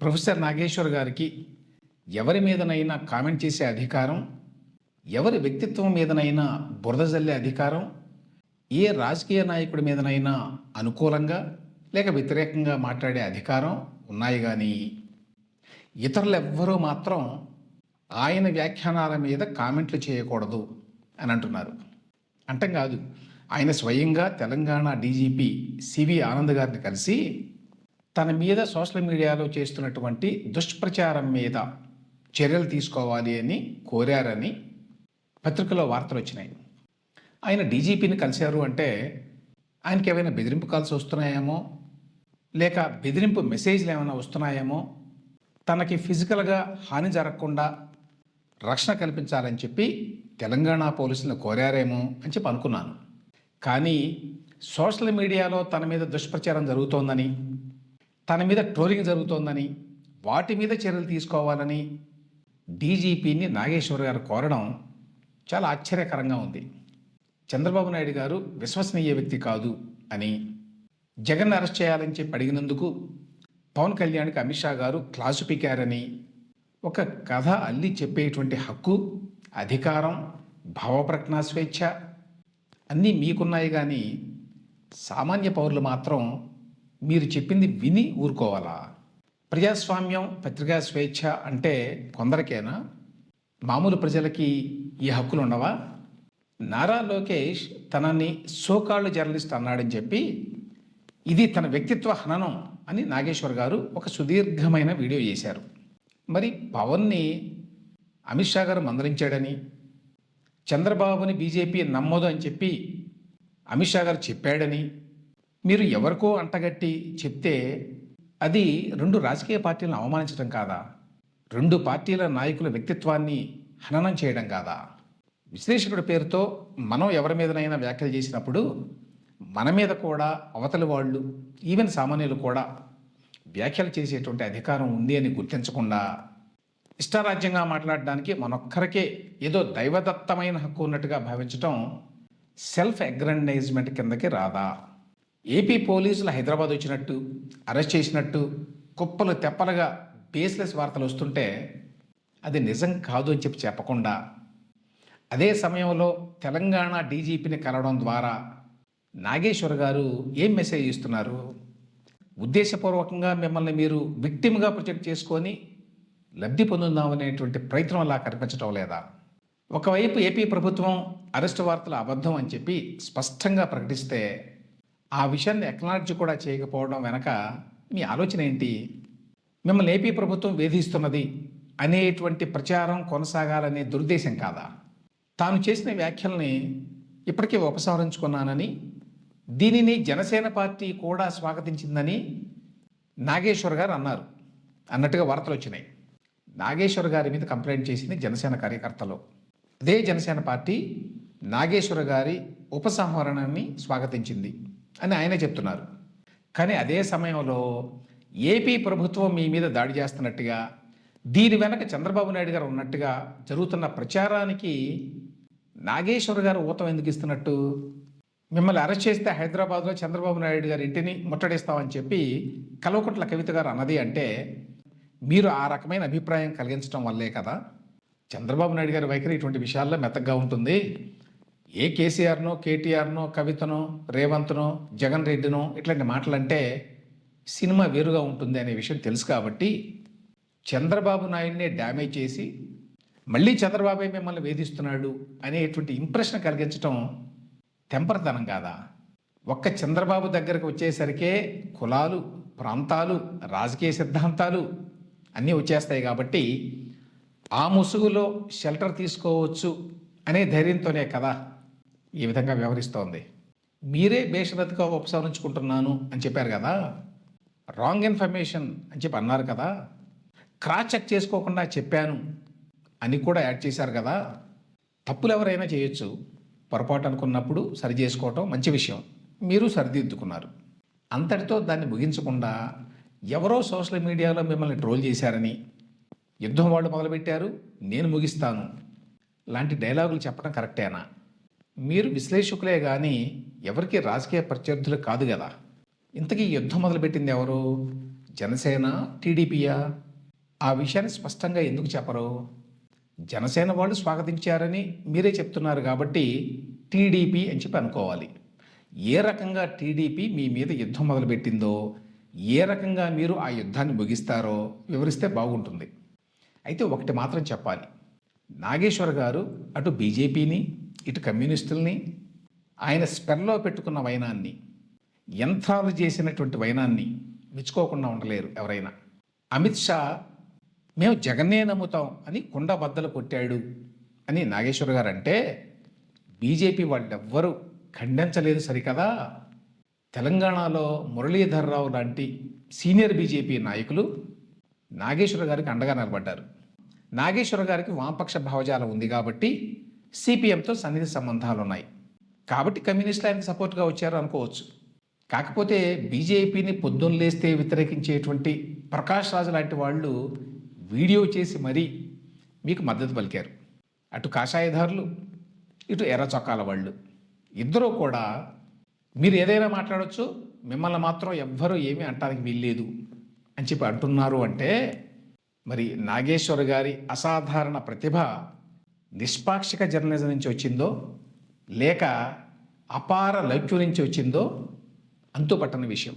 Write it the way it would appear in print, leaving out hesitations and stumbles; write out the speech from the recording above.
Professor Nageshwar గారికి ఎవరి మీదనైనా comment చేసే అధికారం, ఎవరి వ్యక్తిత్వం మీదనైనా బురద జల్లే అధికారం, ఏ రాజకీయ నాయకుడి మీదనైనా అనుకూలంగా లేక వ్యతిరేకంగా మాట్లాడే అధికారం ఉన్నాయి కానీ ఇతరులెవ్వరూ మాత్రం ఆయన వ్యాఖ్యానాల మీద కామెంట్లు చేయకూడదు అని అంటున్నారు. అంటం కాదు, ఆయన స్వయంగా తెలంగాణ డీజీపీ సివి ఆనంద్ గారిని కలిసి తన మీద సోషల్ మీడియాలో చేస్తున్నటువంటి దుష్ప్రచారం మీద చర్యలు తీసుకోవాలి అని కోరారని పత్రికలో వార్తలు వచ్చినాయి. ఆయన డీజీపీని కలిశారు అంటే ఆయనకి ఏమైనా బెదిరింపు కాల్స్ వస్తున్నాయేమో, లేక బెదిరింపు మెసేజ్లు ఏమైనా వస్తున్నాయేమో, తనకి ఫిజికల్గా హాని జరగకుండా రక్షణ కల్పించాలని చెప్పి తెలంగాణ పోలీసులను కోరారేమో అని చెప్పి అనుకున్నాను. కానీ సోషల్ మీడియాలో తన మీద దుష్ప్రచారం జరుగుతోందని, తన మీద ట్రోలింగ్ జరుగుతోందని, వాటి మీద చర్యలు తీసుకోవాలని డీజీపీని నాగేశ్వర్ గారు కోరడం చాలా ఆశ్చర్యకరంగా ఉంది. చంద్రబాబు నాయుడు గారు విశ్వసనీయ వ్యక్తి కాదు అని, జగన్ అరెస్ట్ చేయాలని చెప్పి అడిగినందుకు పవన్ కళ్యాణ్కి అమిత్ షా గారు క్లాసు పీకారని, ఒక కథ అల్లి చెప్పేటువంటి హక్కు, అధికారం, భావప్రకటన స్వేచ్ఛ అన్నీ మీకున్నాయి కానీ సామాన్య పౌరులు మాత్రం మీరు చెప్పింది విని ఊరుకోవాలా? ప్రజాస్వామ్యం, పత్రికా స్వేచ్ఛ అంటే కొందరికేనా? మామూలు ప్రజలకి ఈ హక్కులు ఉండవా? నారా లోకేష్ తనని సోకాళ్ళు జర్నలిస్ట్ అన్నాడని చెప్పి ఇది తన వ్యక్తిత్వ హననం అని నాగేశ్వర్ గారు ఒక సుదీర్ఘమైన వీడియో చేశారు. మరి పవన్ని అమిత్ షా గారు మందలించాడని, చంద్రబాబుని బీజేపీ నమ్మదు అని చెప్పి అమిత్ షా గారు చెప్పాడని మీరు ఎవరికో అంటగట్టి చెప్తే అది రెండు రాజకీయ పార్టీలను అవమానించడం కాదా? రెండు పార్టీల నాయకుల వ్యక్తిత్వాన్ని హననం చేయడం కాదా? విశ్లేషకుడి పేరుతో మనం ఎవరి మీదనైనా వ్యాఖ్యలు చేసినప్పుడు మన మీద కూడా అవతలి వాళ్ళు, ఈవెన్ సామాన్యులు కూడా వ్యాఖ్యలు చేసేటువంటి అధికారం ఉంది అని గుర్తించకుండా ఇష్టారాజ్యంగా మాట్లాడడానికి మనొక్కరికే ఏదో దైవదత్తమైన హక్కు ఉన్నట్టుగా భావించడం సెల్ఫ్ అగ్రండైజ్మెంట్ కిందకి రాదా? ఏపీ పోలీసులు హైదరాబాద్ వచ్చినట్టు, అరెస్ట్ చేసినట్టు కుప్పలు తెప్పలుగా బేస్లెస్ వార్తలు వస్తుంటే అది నిజం కాదు అని చెప్పి చెప్పకుండా, అదే సమయంలో తెలంగాణ డీజీపీని కలవడం ద్వారా నాగేశ్వర్ గారు ఏం మెసేజ్ ఇస్తున్నారు? ఉద్దేశపూర్వకంగా మిమ్మల్ని మీరు విక్టిమ్గా ప్రొజెక్ట్ చేసుకొని లబ్ధి పొందుదామనేటువంటి ప్రయత్నం అలా కనిపించడం లేదా? ఒకవైపు ఏపీ ప్రభుత్వం అరెస్టు వార్తలు అబద్ధం అని చెప్పి స్పష్టంగా ప్రకటిస్తే ఆ విషయాన్ని ఎక్నాలజీ కూడా చేయకపోవడం వెనక మీ ఆలోచన ఏంటి? మిమ్మల్ని ఏపీ ప్రభుత్వం వేధిస్తున్నది అనేటువంటి ప్రచారం కొనసాగాలనే దురుద్దేశం కాదా? తాను చేసిన వ్యాఖ్యల్ని ఇప్పటికే ఉపసంహరించుకున్నానని, దీనిని జనసేన పార్టీ కూడా స్వాగతించిందని నాగేశ్వర్ గారు అన్నట్టుగా వార్తలు వచ్చినాయి. నాగేశ్వర్ గారి మీద కంప్లైంట్ చేసింది జనసేన కార్యకర్తలు. అదే జనసేన పార్టీ నాగేశ్వర్ గారి ఉపసంహరణని స్వాగతించింది అని ఆయనే చెప్తున్నారు. కానీ అదే సమయంలో ఏపీ ప్రభుత్వం మీ మీద దాడి చేస్తున్నట్టుగా, దీని వెనక చంద్రబాబు నాయుడు గారు ఉన్నట్టుగా జరుగుతున్న ప్రచారానికి నాగేశ్వర్ గారు ఊతం ఎందుకు ఇస్తున్నట్టు? మిమ్మల్ని అరెస్ట్ చేస్తే హైదరాబాద్లో చంద్రబాబు నాయుడు గారి ఇంటిని ముట్టడిస్తామని చెప్పి కల్వకుంట్ల కవిత గారు అన్నది అంటే మీరు ఆ రకమైన అభిప్రాయం కలిగించడం వల్లే కదా. చంద్రబాబు నాయుడు గారి వైఖరి ఇటువంటి విషయాల్లో మెత్తగా ఉంటుంది. ఏ కేసీఆర్నో, కేటీఆర్నో, కవితనో, రేవంత్నో, జగన్ రెడ్డినో ఇట్లాంటి మాటలంటే సినిమా వేరుగా ఉంటుంది అనే విషయం తెలుసు కాబట్టి చంద్రబాబు నాయుడినే డ్యామేజ్ చేసి మళ్ళీ చంద్రబాబే మిమ్మల్ని వేధిస్తున్నాడు అనేటువంటి ఇంప్రెషన్ కలిగించడం తెంపరతనం కాదా? ఒక్క చంద్రబాబు దగ్గరకు వచ్చేసరికే కులాలు, ప్రాంతాలు, రాజకీయ సిద్ధాంతాలు అన్నీ వచ్చేస్తాయి కాబట్టి ఆ ముసుగులో షెల్టర్ తీసుకోవచ్చు అనే ధైర్యంతోనే కదా ఈ విధంగా వ్యవహరిస్తోంది. మీరే బేషరతుగా ఉపసంహరించుకుంటున్నాను అని చెప్పారు కదా, రాంగ్ ఇన్ఫర్మేషన్ అని చెప్పి అన్నారు కదా, క్రాస్ చెక్ చేసుకోకుండా చెప్పాను అని కూడా యాడ్ చేశారు కదా. తప్పులు ఎవరైనా చేయొచ్చు, పొరపాటు అనుకున్నప్పుడు సరి చేసుకోవటం మంచి విషయం. మీరు సరిదిద్దుకున్నారు. అంతటితో దాన్ని ముగించకుండా ఎవరో సోషల్ మీడియాలో మిమ్మల్ని ట్రోల్ చేశారని, యుద్ధం వాళ్ళు మొదలుపెట్టారు, నేను ముగిస్తాను లాంటి డైలాగులు చెప్పడం కరెక్టేనా? మీరు విశ్లేషకులే కానీ ఎవరికి రాజకీయ ప్రత్యర్థులు కాదు కదా. ఇంతకీ యుద్ధం మొదలుపెట్టింది ఎవరు? జనసేన, టీడీపీయా? ఆ విషయాన్ని స్పష్టంగా ఎందుకు చెప్పరు? జనసేన వాళ్ళు స్వాగతించారని మీరే చెప్తున్నారు కాబట్టి టీడీపీ అని చెప్పి అనుకోవాలి. ఏ రకంగా టీడీపీ మీ మీద యుద్ధం మొదలుపెట్టిందో, ఏ రకంగా మీరు ఆ యుద్ధాన్ని ముగిస్తారో వివరిస్తే బాగుంటుంది. అయితే ఒకటి మాత్రం చెప్పాలి. నాగేశ్వర్ గారు అటు బీజేపీని, ఇటు కమ్యూనిస్టుల్ని ఆయన స్పెర్లో పెట్టుకున్న వైనాన్ని, యంత్రాలు చేసినటువంటి వైనాన్ని మెచ్చుకోకుండా ఉండలేరు ఎవరైనా. అమిత్ షా మేము జగన్నే నమ్ముతాం అని కుండ బద్దలు కొట్టాడు అని నాగేశ్వర్ గారు అంటే బీజేపీ వాళ్ళెవ్వరూ ఖండించలేదు సరికదా. తెలంగాణలో మురళీధర్రావు లాంటి సీనియర్ బీజేపీ నాయకులు నాగేశ్వర గారికి అండగా నిలబడ్డారు. నాగేశ్వర గారికి వామపక్ష భావజాలం ఉంది కాబట్టి సిపిఎంతో సన్నిహిత సంబంధాలు ఉన్నాయి కాబట్టి కమ్యూనిస్టులు ఆయనకు సపోర్ట్గా వచ్చారు అనుకోవచ్చు. కాకపోతే బీజేపీని పొద్దున్న లేస్తే వ్యతిరేకించేటువంటి ప్రకాష్ రాజు లాంటి వాళ్ళు వీడియో చేసి మరీ మీకు మద్దతు పలికారు. అటు కాషాయదారులు, ఇటు ఎర్ర చొక్కాల వాళ్ళు ఇద్దరూ కూడా మీరు ఏదైనా మాట్లాడవచ్చు, మిమ్మల్ని మాత్రం ఎవ్వరూ ఏమీ అంటానికి వీల్లేదు అని చెప్పి అంటున్నారు అంటే మరి నాగేశ్వర్ గారి అసాధారణ ప్రతిభ నిష్పాక్షిక జర్నలిజం నుంచి వచ్చిందో లేక అపార లౌక్యం నుంచి వచ్చిందో అంతుపట్టని విషయం.